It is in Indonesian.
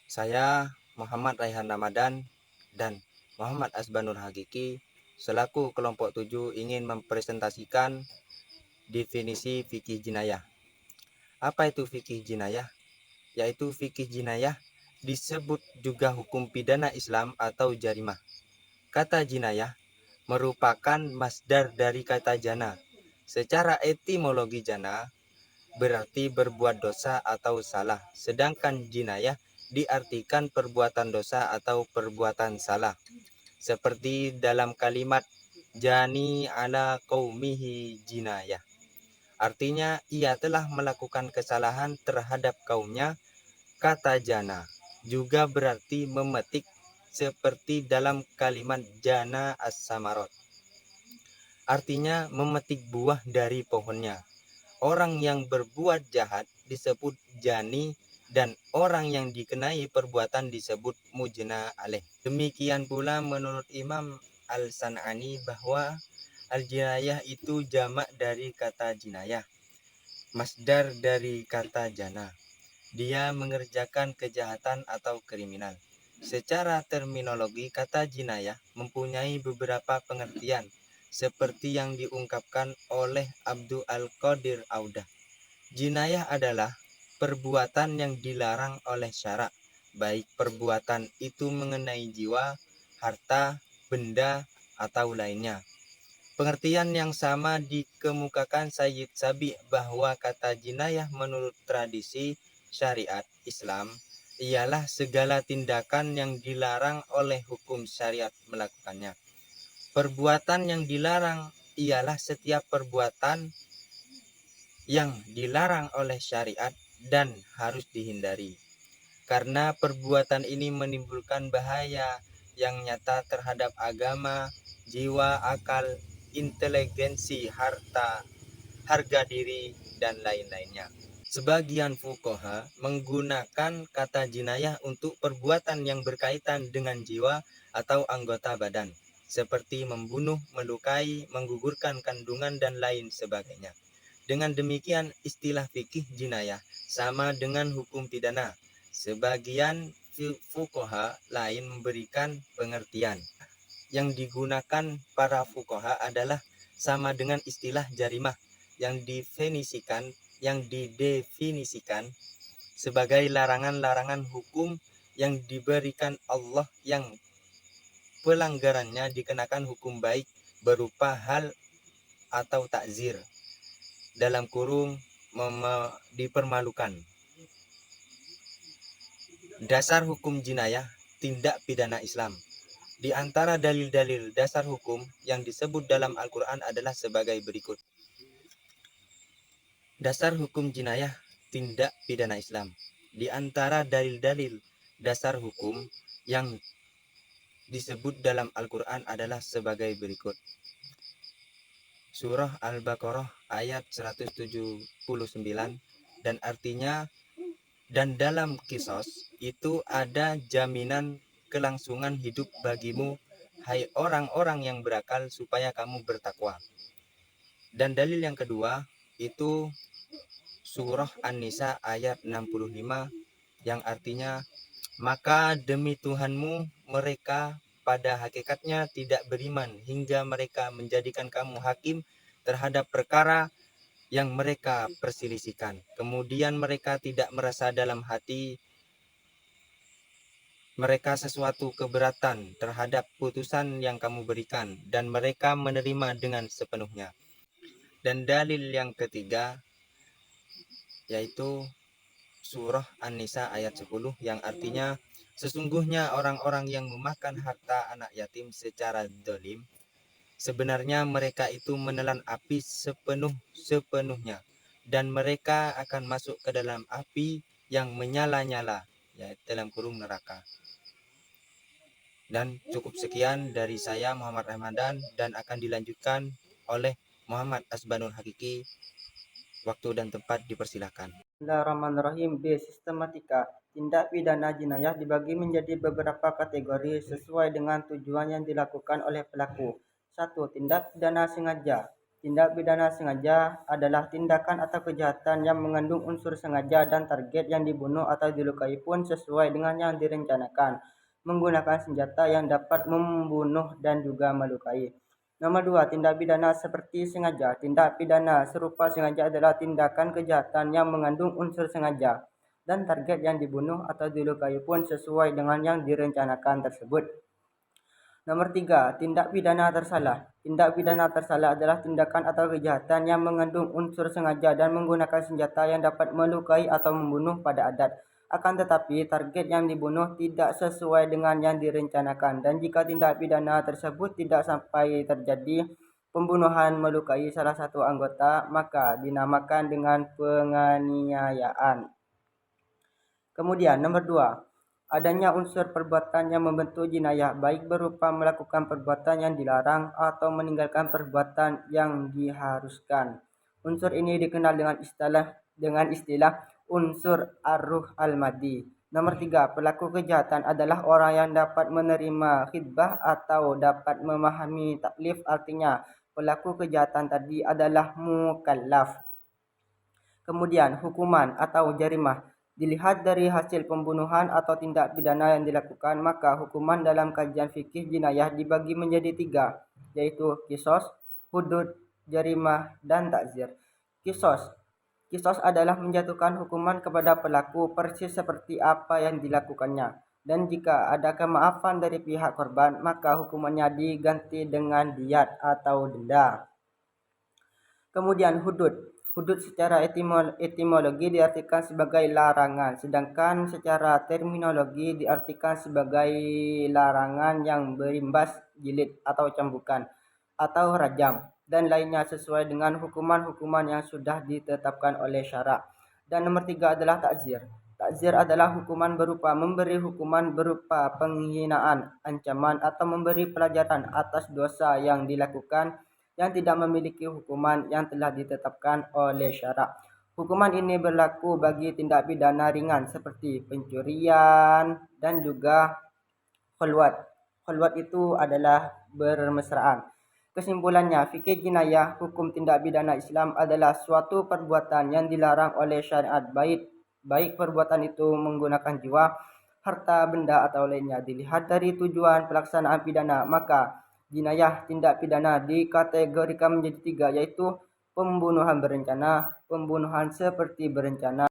Saya Muhammad Raihan Ramadan dan Muhammad Asbanul Hakiki selaku kelompok 7 ingin mempresentasikan definisi fikih jinayah. Apa itu fikih jinayah? Yaitu fikih jinayah disebut juga hukum pidana Islam atau jarimah. Kata jinayah merupakan masdar dari kata jana. Secara etimologi jana berarti berbuat dosa atau salah, sedangkan jinayah diartikan perbuatan dosa atau perbuatan salah. Seperti dalam kalimat jani ala qaumihi jinayah. Artinya ia telah melakukan kesalahan terhadap kaumnya. Kata jana juga berarti memetik seperti dalam kalimat jana as-samarot. Artinya memetik buah dari pohonnya. Orang yang berbuat jahat disebut jani dan orang yang dikenai perbuatan disebut mujna alaih. Demikian pula menurut Imam Al-San'ani bahwa al-jinayah itu jamak dari kata jinayah, masdar dari kata jana. Dia mengerjakan kejahatan atau kriminal. Secara terminologi, kata jinayah mempunyai beberapa pengertian seperti yang diungkapkan oleh Abdul Al-Qadir Audah. Jinayah adalah perbuatan yang dilarang oleh syarak, baik perbuatan itu mengenai jiwa, harta, benda, atau lainnya. Pengertian yang sama dikemukakan Sayyid Sabi bahwa kata jinayah menurut tradisi syariat Islam ialah segala tindakan yang dilarang oleh hukum syariat melakukannya. Perbuatan yang dilarang ialah setiap perbuatan yang dilarang oleh syariat dan harus dihindari. Karena perbuatan ini menimbulkan bahaya yang nyata terhadap agama, jiwa, akal, inteligensi, harga diri, dan lain-lainnya. Sebagian fuqaha menggunakan kata jinayah untuk perbuatan yang berkaitan dengan jiwa atau anggota badan, seperti membunuh, melukai, menggugurkan kandungan, dan lain sebagainya. Dengan demikian, istilah fikih jinayah sama dengan hukum pidana. Sebagian fuqaha lain memberikan pengertian yang digunakan para fuqaha adalah sama dengan istilah jarimah yang didefinisikan sebagai larangan-larangan hukum yang diberikan Allah yang pelanggarannya dikenakan hukum baik berupa hal atau takzir dalam kurung dipermalukan. Dasar hukum jinayah tindak pidana Islam. Di antara dalil-dalil dasar hukum yang disebut dalam Al-Quran adalah sebagai berikut. Dasar hukum jinayah tindak pidana Islam. Di antara dalil-dalil dasar hukum yang disebut dalam Al-Quran adalah sebagai berikut. Surah Al-Baqarah ayat 179 dan artinya, dan dalam kisos itu ada jaminan kelangsungan hidup bagimu, hai orang-orang yang berakal, supaya kamu bertakwa. Dan dalil yang kedua itu surah An-Nisa ayat 65 yang artinya, maka demi Tuhanmu mereka pada hakikatnya tidak beriman hingga mereka menjadikan kamu hakim terhadap perkara yang mereka perselisihkan. Kemudian mereka tidak merasa dalam hati mereka sesuatu keberatan terhadap putusan yang kamu berikan, dan mereka menerima dengan sepenuhnya. Dan dalil yang ketiga yaitu surah An-Nisa ayat 10 yang artinya, sesungguhnya orang-orang yang memakan harta anak yatim secara zalim, sebenarnya mereka itu menelan api sepenuhnya, dan mereka akan masuk ke dalam api yang menyala-nyala, yaitu dalam kurung neraka. Dan cukup sekian dari saya Muhammad Ramadan, dan akan dilanjutkan oleh Muhammad Asbanul Hakiki. Waktu dan tempat dipersilakan. Bismillahirrahmanirrahim. B. Sistematika. Tindak pidana jinayah dibagi menjadi beberapa kategori sesuai dengan tujuan yang dilakukan oleh pelaku. 1. Tindak pidana sengaja. Tindak pidana sengaja adalah tindakan atau kejahatan yang mengandung unsur sengaja dan target yang dibunuh atau dilukai pun sesuai dengan yang direncanakan, menggunakan senjata yang dapat membunuh dan juga melukai. Nomor 2, tindak pidana seperti sengaja. Tindak pidana serupa sengaja adalah tindakan kejahatan yang mengandung unsur sengaja dan target yang dibunuh atau dilukai pun sesuai dengan yang direncanakan tersebut. Nomor 3, tindak pidana tersalah. Tindak pidana tersalah adalah tindakan atau kejahatan yang mengandung unsur sengaja dan menggunakan senjata yang dapat melukai atau membunuh pada adat. Akan tetapi, target yang dibunuh tidak sesuai dengan yang direncanakan, dan jika tindak pidana tersebut tidak sampai terjadi pembunuhan melukai salah satu anggota, maka dinamakan dengan penganiayaan. Kemudian nomor 2, adanya unsur perbuatan yang membentuk jinayah, baik berupa melakukan perbuatan yang dilarang atau meninggalkan perbuatan yang diharuskan. Unsur ini dikenal dengan istilah unsur arruh al-madi. Nomor 3, pelaku kejahatan adalah orang yang dapat menerima khidbah atau dapat memahami taklif, artinya pelaku kejahatan tadi adalah mukallaf. Kemudian hukuman atau jarimah. Dilihat dari hasil pembunuhan atau tindak pidana yang dilakukan, maka hukuman dalam kajian fikih jinayah dibagi menjadi 3, yaitu kisos, hudud, jarimah, dan takzir. Kisos adalah menjatuhkan hukuman kepada pelaku persis seperti apa yang dilakukannya. Dan jika ada kemaafan dari pihak korban, maka hukumannya diganti dengan diat atau denda. Kemudian hudud. Hudud secara etimologi diartikan sebagai larangan, sedangkan secara terminologi diartikan sebagai larangan yang berimbas jilid atau cambukan atau rajam dan lainnya sesuai dengan hukuman-hukuman yang sudah ditetapkan oleh syarak. Dan nomor 3 adalah takzir. Takzir adalah hukuman berupa memberi hukuman berupa penghinaan, ancaman, atau memberi pelajaran atas dosa yang dilakukan yang tidak memiliki hukuman yang telah ditetapkan oleh syarak. Hukuman ini berlaku bagi tindak pidana ringan seperti pencurian dan juga khulwat. Khulwat itu adalah bermesraan. Kesimpulannya, fikih jinayah, hukum tindak pidana Islam adalah suatu perbuatan yang dilarang oleh syariat, baik perbuatan itu menggunakan jiwa, harta, benda, atau lainnya. Dilihat dari tujuan pelaksanaan pidana, maka jinayah tindak pidana dikategorikan menjadi 3, yaitu pembunuhan berencana, pembunuhan seperti berencana,